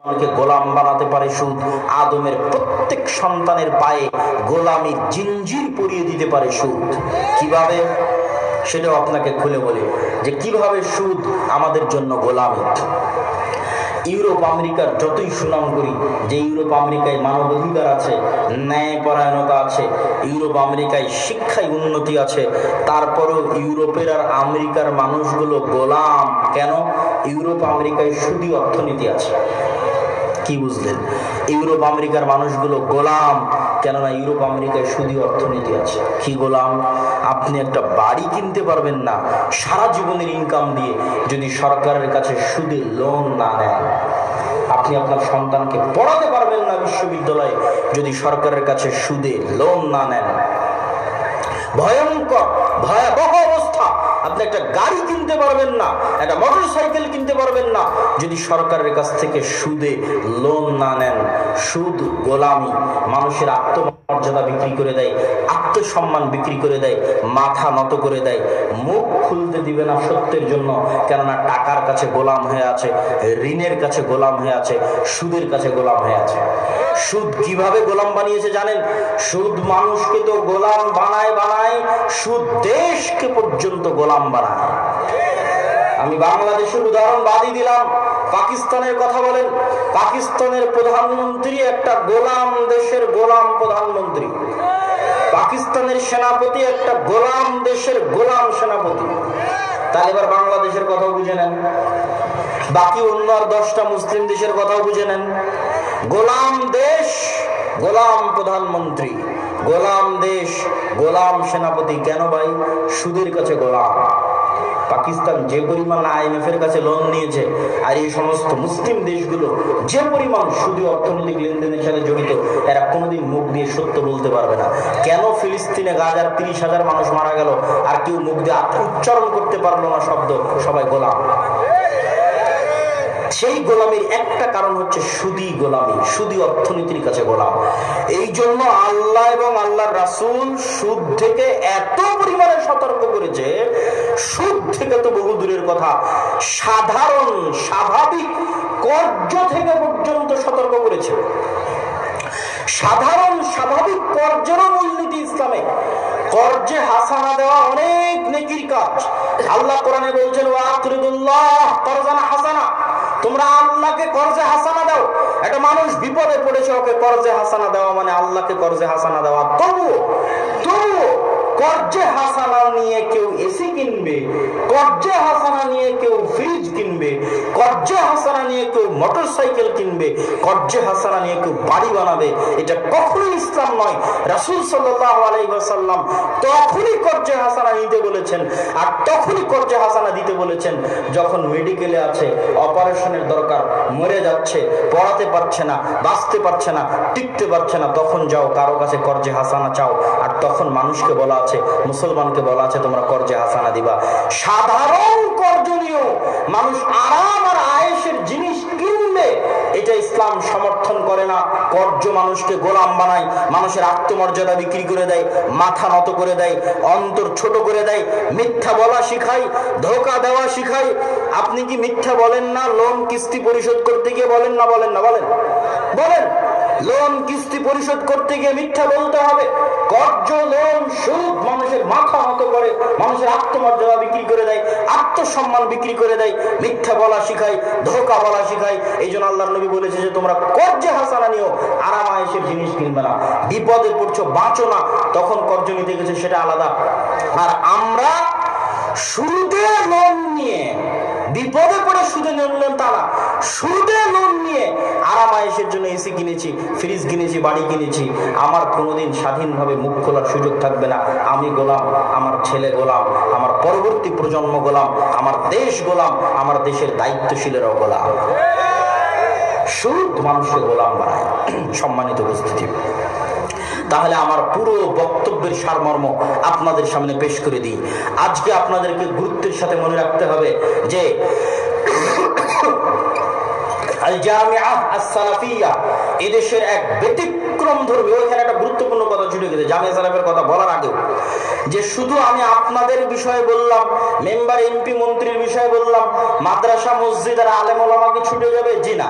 গোলাম বানাতে পারে সুদ। আদমের প্রত্যেক সন্তানের পায়ে গোলামির জিঞ্জির পরিয়ে দিতে পারে সুদ। কিভাবে সেটাও আপনাকে খুলে বলি যে কিভাবে সুদ আমাদের জন্য গোলামি। ইউরোপ আমেরিকার যতই সুনাম করি যে ইউরোপ আমেরিকায় মানবাধিকার আছে, ন্যায়পরায়ণতা আছে, ইউরোপ আমেরিকায় শিক্ষায় উন্নতি আছে, তারপরেও ইউরোপের আর আমেরিকার মানুষগুলো গোলাম কেন? ইউরোপ আমেরিকায় সুদী অর্থনীতি আছে। কি বুঝলেন? ইউরোপ আমেরিকার মানুষগুলো গোলাম কেননা ইউরোপ আমেরিকায় সুদী অর্থনীতি আছে। কি গোলাম? আপনি একটা বাড়ি কিনতে পারবেন না সারা জীবনের ইনকাম দিয়ে যদি সরকারের কাছে সুদে লোন না নেন। আপনি আপনার সন্তানকে পড়াতে পারবেন না বিশ্ববিদ্যালয়ে যদি সরকারের কাছে সুদে লোন না নেন। ভয়ঙ্কর ভয়াবহ অবস্থা। আপনি একটা গাড়ি কিনতে পারবেন না, একটা মোটরসাইকেল কিনতে পারবেন না যদি সরকারের কাছ থেকে সুদে লোন না নেন। সুদ গোলামি। মানুষের আত্মমর্যাদা বিক্রি করে দেয়, আত্মসম্মান বিক্রি করে দেয়, মাথা নত করে দেয়, মুখ খুলতে দিবে না সত্যের জন্য, কেননা টাকার কাছে গোলাম হয়ে আছে, ঋণের কাছে গোলাম হয়ে আছে, সুদের কাছে গোলাম হয়ে আছে। সুদ কিভাবে গোলাম বানিয়েছে জানেন? সুদ মানুষকে তো গোলাম বানায়, সুদ দেশকে পর্যন্ত গোলাম বানায়। আমি বাংলাদেশের উদাহরণ বাদই দিলাম, পাকিস্তানের কথা বলেন। পাকিস্তানের প্রধানমন্ত্রী একটা গোলাম দেশের গোলাম প্রধানমন্ত্রী। পাকিস্তানের সেনাপতি একটা গোলাম দেশের গোলাম সেনাপতি। তাহলে এবার বাংলাদেশের কথাও বুঝে নেন, বাকি অন্য আর 10টা মুসলিম দেশের কথাও বুঝে নেন। গোলাম দেশ, গোলাম প্রধানমন্ত্রী, গোলাম দেশ, গোলাম সেনাপতি। কেন ভাই? সুদের কাছে গোলাম। পাকিস্তান যে পরিমাণ IMF এর কাছে লোন নিয়েছে আর এই সমস্ত মুসলিম দেশগুলো যে পরিমাণ সুদী অর্থনৈতিক লেনদেনের সাথে জড়িত, এরা কোনোদিন মুখ দিয়ে সত্য বলতে পারবে না। কেন ফিলিস্তিনে গাজার 30,000 মানুষ মারা গেল আর কেউ মুখ দিয়ে উচ্চারণ করতে পারলো না শব্দ? সবাই গোলাম। সেই গোলামির একটা কারণ হচ্ছে সুদী গোলামি, সুদী অর্থনীতির কাছে গোলাম। এই জন্য আল্লাহ এবং আল্লাহর রাসূল সুদ থেকে এত পরিমাণে সতর্ক করেছে, সুদ থেকে তো বহু দূরের কথা, সাধারণ স্বাভাবিক কর্য থেকে পর্যন্ত সতর্ক করেছে। সাধারণ স্বাভাবিক কর্জেরও মূলনীতি ইসলামে। কর্জে হাসানা দেওয়া অনেক নেকির কাজ। আল্লাহ কোরআনে বলছেন ওয়াকরিদুল্লাহ করজান হাসানা, তোমরা আল্লাহকে কর্জে হাসানা দাও। একটা মানুষ বিপদে পড়েছে, ওকে কর্জে হাসানা দেওয়া মানে আল্লাহকে কর্জে হাসানা দেওয়া। তবুও কর্জে হাসানা নিয়ে কেউ এসি কিনবে, কর্জে হাসানা নিয়ে কেউ ফ্রিজ কিনবে, কর্জে হাসানা নিয়ে কেউ মোটরসাইকেল কিনবে, কর্জে হাসানা নিয়ে কেউ বাড়ি বানাবে, এটা কখনোই ইসলাম নয়। রাসূল সাল্লাল্লাহু আলাইহি ওয়াসাল্লাম তখনই কর্জে হাসানা নিতে বলেছেন আর তখনই কর্জে হাসানা দিতে বলেছেন যখন মেডিকেলে আছে, অপারেশনের দরকার, মরে যাচ্ছে, পড়াতে পারছে না, বাঁচতে পারছে না, টিকতে পারছে না, তখন যাও কারো কাছে কর্জে হাসানা চাও। আর তখন মানুষকে বলা আছে, মুসলমানকে বলা আছে তোমরা কর্জে হাসানা দিবা। সাধারণ কর্জ নিয়েও মানুষ আরাম আর আয়েশের জিনিস কিনবে, এটা ইসলাম সমর্থন করে না। কর্জ মানুষকে গোলাম বানায়, মানুষের আত্মমর্যাদা বিক্রি করে দেয়, মাথা নত করে দেয়, অন্তর ছোট করে দেয়, মিথ্যা বলা শিখায়, ধোঁকা দেওয়া শিখায়। আপনি কি মিথ্যা বলেন না? লোন কিস্তি পরিশোধ করতে গিয়ে বলেন না? বলেন না? বলেন বলেন লোন কিস্তি পরিশোধ করতে গিয়ে মিথ্যা বলতে হবে। কর্জ, লোন, সুদ মানুষের মাথা নত করে, মানুষের আত্মমর্যাদা বিক্রি করে দেয়, আত্মসম্মান বিক্রি করে দেয়, মিথ্যা বলা শিখায়, ধোঁকা বলা শিখায়। এই জন্য আল্লাহর নবী বলেছে যে তোমরা কর্জে হাসানা নিও, আরাম আয়েশের জিনিস কিনবে না। বিপদে পড়ছো, বাঁচো না, তখন কর্জ নিতে গেছে, সেটা আলাদা। আর আমরা সুদে লোন নিয়ে, বিপদে পড়ে সুদে নিলাম তা না, সুদে লোন নিয়ে আরাম আয়েশের জন্য এসি কিনেছি, ফ্রিজ কিনেছি, বাড়ি কিনেছি। আমার কোনোদিন স্বাধীনভাবে মুখ খোলার সুযোগ থাকবে না। আমি গোলাম, আমার ছেলে গোলাম, আমার পরবর্তী প্রজন্ম গোলাম, আমার দেশ গোলাম, আমার দেশের দায়িত্বশীলেরাও গোলাম। সুদ মানুষকে গোলাম বানায়। সম্মানিত উপস্থিতি, তাহলে আমার পুরো বক্তব্যের সারমর্ম আপনাদের সামনে পেশ করে দিই। আজকে আপনাদেরকে গুরুত্বের সাথে মনে রাখতে হবে যে আল জামিআহ আস-সালাফিয়া এদেশের এক ব্যতিক্রম ধর্মী, ওইখানে একটা গুরুত্বপূর্ণ কথা ছুটে গেছে জামিয়া সালাফের কথা বলার আগেও, যে শুধু আমি আপনাদের বিষয়ে বললাম, মেম্বার এমপি মন্ত্রীর বিষয়ে বললাম, মাদ্রাসা মসজিদ আর আলেম ওলামা কি ছুটে যাবে? জি না।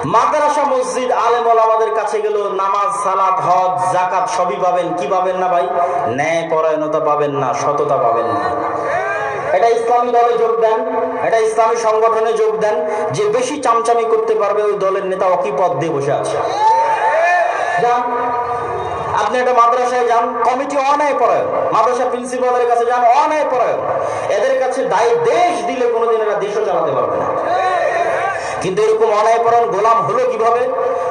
মাদ্রাসা মসজিদ আলেম ওলামাদের কাছে গেল নামাজ সালাত হজ যাকাত সবই পাবেন, কি পাবেন না ভাই? ন্যায় পরায়ণতা পাবেন না, সততা পাবেন না। এটা ইসলামী দলে যোগ দেন, এটা ইসলামী সংগঠনে যোগ দেন। যে বেশি চামচামি করতে পারবে ওই দলের নেতা অকি পদ দিয়ে বসে আছে। যান আপনি একটা মাদ্রাসায় যান, কমিটি অন্যায় পরায়ণ, মাদ্রাসা প্রিন্সিপালের কাছে যান অন্যায় পরায়ণ, এদের কাছে দায় দেশ দিলে কোনোদিন এরা দেশও চালাতে পারবে না। কিন্তু এরকম অন্যায় পরায়ণ গোলাম হলো কিভাবে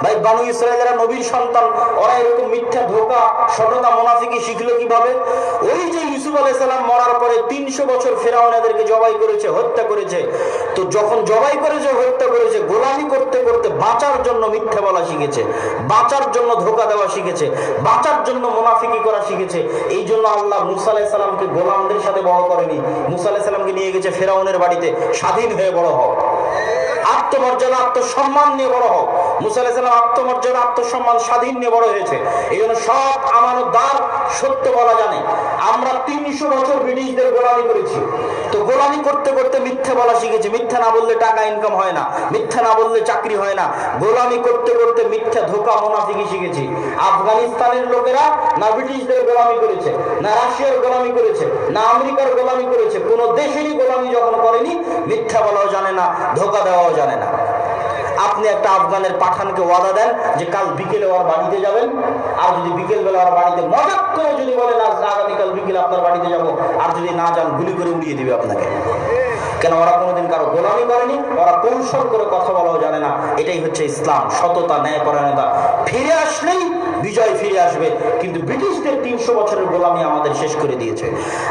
ভাই? বানু ইসরায়েলেরা নবীর সন্তান, ওরা এরকম মিথ্যা ধোঁকা সততা মুনাফিকি শিখলো কিভাবে? ওই যে ইউসুফ আলাইহিস সালাম মরার পরে 300 বছর ফেরাউন এদেরকে জবাই করেছে, হত্যা করেছে। তো যখন জবাই করেছে, হত্যা করেছে, গোলামি করতে করতে বাঁচার জন্য মিথ্যা বলা শিখেছে, বাঁচার জন্য ধোঁকা দেওয়া শিখেছে, বাঁচার জন্য মুনাফিকি করা শিখেছে। এই জন্য আল্লাহ মুসা আলাইহিস সালামকে গোলামদের সাথে বড় করেনি, মুসা আলাইহিস সালামকে নিয়ে গেছে ফেরাউনের বাড়িতে, স্বাধীন হয়ে বড় হও, আত্মমর্যাদা আত্মসম্মান নিয়ে বড় হোক। মুসা আলাইহিস সালাম আত্মমর্যাদা আত্মসম্মান স্বাধীন নিয়ে বড় হয়েছে। এই জন্য সব আমানতদার সত্য বলা জানে। আমরা 300 বছর ব্রিটিশদের গোলামি করেছি, তো গোলামি করতে করতে মিথ্যা বলা শিখেছি। মিথ্যা না বললে টাকা ইনকাম হয় না, মিথ্যা না বললে চাকরি হয় না। গোলামি করতে করতে মিথ্যা ধোঁকা মুনাফিকি শিখেছি। আফগানিস্তানের লোকেরা না ব্রিটিশদের গোলামি করেছে, না রাশিয়ার গোলামি করেছে, না আমেরিকার গোলামি করেছে, কোন দেশেরই গোলামি যখন করেনি মিথ্যা বলাও জানে না, ধোঁকা দেওয়াও জানে না। আপনি একটা আফগানের পাঠানকে ওয়াদা দেন যে কাল বিকেলে ওর বাড়িতে যাবেন, আর যদি বিকেল বেলা ওর বাড়িতে মজাক করে যদি বলেন আগামীকাল বিকেলে আপনার বাড়িতে যাব, আর যদি না যান গুলি করে উড়িয়ে দিবে আপনাকে। কেন? ওরা কোনোদিন কারো গোলামি করেনি, ওরা কৌশল করে কথা বলাও জানে না। এটাই হচ্ছে ইসলাম, সততা ন্যায় পরায়ণতা। ফিরে আসলেই বিজয় ফিরে আসবে, কিন্তু ব্রিটিশদের 300 বছরের গোলামি আমাদের শেষ করে দিয়েছে।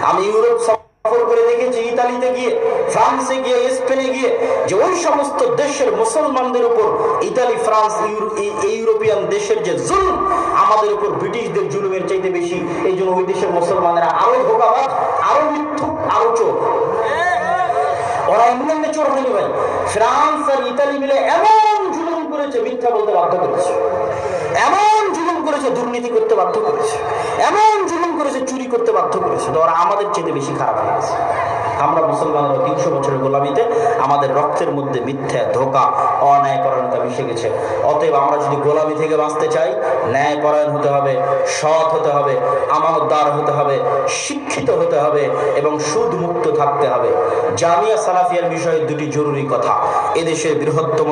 আমি ইউরোপ সফর করে দেখেছি, ইতালিতে গিয়ে, ফ্রান্সে গিয়ে, স্পেনে গিয়ে, যে ওই সমস্ত দেশের মুসলমানদের উপর ইতালি, ফ্রান্স, ইউরোপিয়ান দেশের যে জুলুম, আমাদের উপর ব্রিটিশদের জুলুমের চাইতে বেশি। এই জন্য ওই দেশের মুসলমানেরা আরো ধোঁকাবাজ, আরো মিথ্যুক, আরো চোর। ওরা ইংল্যান্ডে চোর হয়নি ভাই, ফ্রান্স আর ইতালি মিলে এমন জুলুম করেছে, মিথ্যা বলতে বাধ্য করেছে, এমন জুলুম করেছে, দুর্নীতি করতে বাধ্য করেছে, এমন জুলুম করেছে, চুরি করতে বাধ্য করেছে। তো ওরা আমাদের চেয়ে বেশি খারাপ হয়ে গেছে। আমরা মুসলমানরা 300 বছরের গোলামিতে আমাদের রক্তের মধ্যে মিথ্যা, ধোঁকা, অন্যায় পরায়ণতা মিশে গেছে। অতএব আমরা যদি গোলামি থেকে বাঁচতে চাই, ন্যায় পরায়ণ হতে হবে, সৎ হতে হবে, আমানতদার হতে হবে, শিক্ষিত হতে হবে এবং সুদ মুক্ত থাকতে হবে। জামিয়া সালাফিয়ার বিষয়ে দুটি জরুরি কথা। এদেশের বৃহত্তম